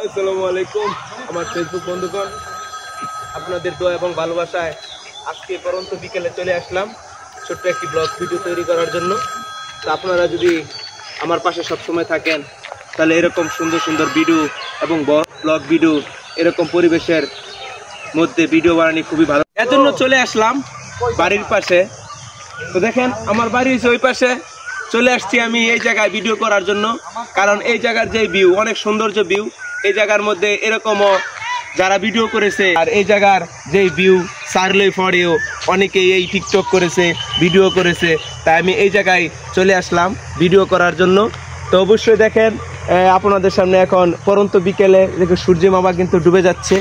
আসসালামু আলাইকুম আমার ফেসবুক বন্ধুগণ, আপনাদের দোয়া এবং ভালোবাসায় আজকে পরন্ত বিকেলে চলে আসলাম ছোট্ট একটি ব্লগ ভিডিও তৈরি করার জন্য। তো আপনারা যদি আমার পাশে সবসময় থাকেন তাহলে এরকম সুন্দর সুন্দর ভিডিও এবং ব্লগ ভিডিও এরকম পরিবেশের মধ্যে ভিডিও বানানো খুবই ভালো। এর জন্য চলে আসলাম বাড়ির পাশে। তো দেখেন আমার বাড়ি হচ্ছে ওই পাশে, চলে আসছি আমি এই জায়গায় ভিডিও করার জন্য, কারণ এই জায়গার যে ভিউ অনেক সৌন্দর্য ভিউ। এই জায়গার মধ্যে এরকমও যারা ভিডিও করেছে আর এই জায়গার যে ভিউ সারলে পরেও অনেকেই এই টিকটক করেছে, ভিডিও করেছে, তাই আমি এই জায়গায় চলে আসলাম ভিডিও করার জন্য। তো অবশ্যই দেখেন আপনাদের সামনে এখন পরন্ত বিকেলে দেখুন সূর্যি মামা কিন্তু ডুবে যাচ্ছে।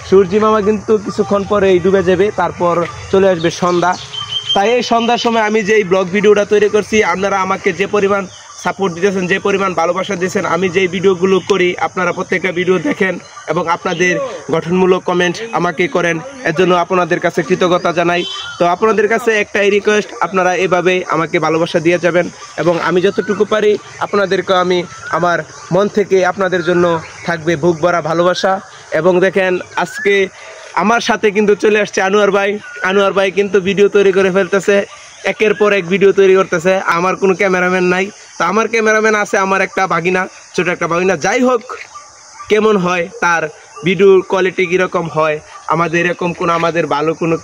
সূর্যি মামা কিন্তু কিছুক্ষণ পরেই ডুবে যাবে, তারপর চলে আসবে সন্ধ্যা। তাই এই সন্ধ্যার সময় আমি যে এই ব্লগ ভিডিওটা তৈরি করছি, আপনারা আমাকে যে পরিমাণ সাপোর্ট দিতেছেন, যে পরিমাণ ভালোবাসা দিয়েছেন, আমি যেই ভিডিওগুলো করি আপনারা প্রত্যেকটা ভিডিও দেখেন এবং আপনাদের গঠনমূলক কমেন্ট আমাকে করেন, এর জন্য আপনাদের কাছে কৃতজ্ঞতা জানাই। তো আপনাদের কাছে একটাই রিকোয়েস্ট, আপনারা এভাবেই আমাকে ভালোবাসা দিয়ে যাবেন এবং আমি যতটুকু পারি আপনাদেরকে আমি আমার মন থেকে আপনাদের জন্য থাকবে বুক ভরা ভালোবাসা। এবং দেখেন আজকে আমার সাথে কিন্তু চলে আসছে আনোয়ার ভাই কিন্তু ভিডিও তৈরি করে ফেলতেছে, একের পর এক ভিডিও তৈরি করতেছে। আমার কোনো ক্যামেরাম্যান নাই, তো আমার ক্যামেরাম্যান আছে আমার একটা ভাগিনা, ছোট একটা ভাগিনা। যাই হোক, কেমন হয় তার ভিডিওর কোয়ালিটি কীরকম হয়, আমাদের এরকম কোনো আমাদের ভালো কোনো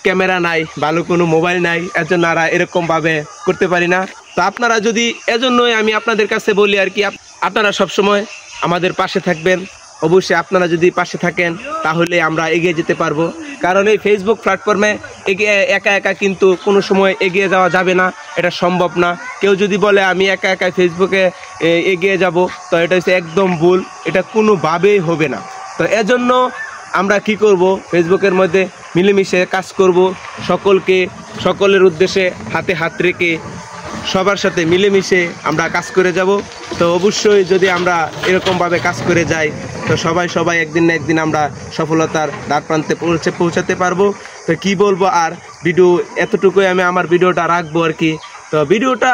ক্যামেরা নাই, ভালো কোনো মোবাইল নাই, এর জন্য আর এরকমভাবে করতে পারি না। তো আপনারা যদি, এজন্যই আমি আপনাদের কাছে বলি আর কি, আপনারা সবসময় আমাদের পাশে থাকবেন। অবশ্যই আপনারা যদি পাশে থাকেন তাহলে আমরা এগিয়ে যেতে পারবো, কারণ এই ফেসবুক প্ল্যাটফর্মে একা একা কিন্তু কোনো সময় এগিয়ে যাওয়া যাবে না, এটা সম্ভব না। কেউ যদি বলে আমি একা একা ফেসবুকে এগিয়ে যাব, তো এটা হচ্ছে একদম ভুল, এটা কোনোভাবেই হবে না। তো এজন্য আমরা কি করব, ফেসবুকের মধ্যে মিলেমিশে কাজ করব, সকলের উদ্দেশ্যে হাতে হাত রেখে সবার সাথে মিলেমিশে আমরা কাজ করে যাব। তো অবশ্যই যদি আমরা এরকমভাবে কাজ করে যাই তো সবাই একদিন না একদিন আমরা সফলতার দ্বার প্রান্তে পৌঁছাতে পারবো। তো কি বলবো আর, ভিডিও এতটুকুই আমি আমার ভিডিওটা রাখবো আর কি। তো ভিডিওটা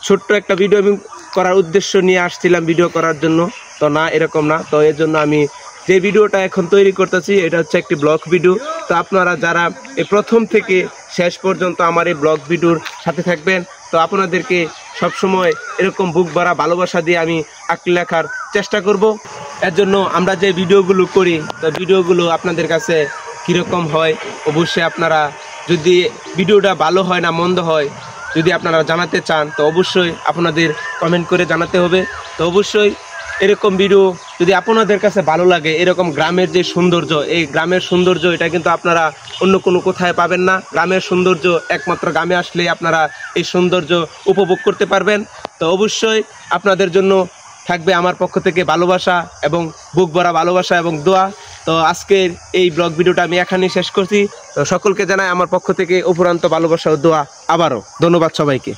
ছোট্ট একটা ভিডিও আমি করার উদ্দেশ্য নিয়ে আসছিলাম ভিডিও করার জন্য, তো না এরকম না। তো এর জন্য আমি যে ভিডিওটা এখন তৈরি করতেছি এটা হচ্ছে একটি ব্লগ ভিডিও। তো আপনারা যারা এই প্রথম থেকে শেষ পর্যন্ত আমার এই ব্লগ ভিডিওর সাথে থাকবেন, তো আপনাদেরকে সবসময় এরকম বুক ভরা ভালোবাসা দিয়ে আমি আঁকলে লেখার চেষ্টা করব। এর জন্য আমরা যে ভিডিওগুলো করি, তো ভিডিওগুলো আপনাদের কাছে কীরকম হয় অবশ্যই আপনারা, যদি ভিডিওটা ভালো হয় না মন্দ হয় যদি আপনারা জানাতে চান, তো অবশ্যই আপনাদের কমেন্ট করে জানাতে হবে। তো অবশ্যই এরকম ভিডিও যদি আপনাদের কাছে ভালো লাগে, এরকম গ্রামের যে সৌন্দর্য, এই গ্রামের সৌন্দর্য এটা কিন্তু আপনারা অন্য কোনো কোথায় পাবেন না। গ্রামের সৌন্দর্য একমাত্র গ্রামে আসলেই আপনারা এই সৌন্দর্য উপভোগ করতে পারবেন। তো অবশ্যই আপনাদের জন্য থাকবে আমার পক্ষ থেকে ভালোবাসা এবং বুক ভরা ভালোবাসা এবং দোয়া। তো আজকের এই ব্লগ ভিডিওটা আমি এখানেই শেষ করছি। তো সকলকে জানাই আমার পক্ষ থেকে অফুরন্ত ভালোবাসা ও দোয়া। আবারও ধন্যবাদ সবাইকে।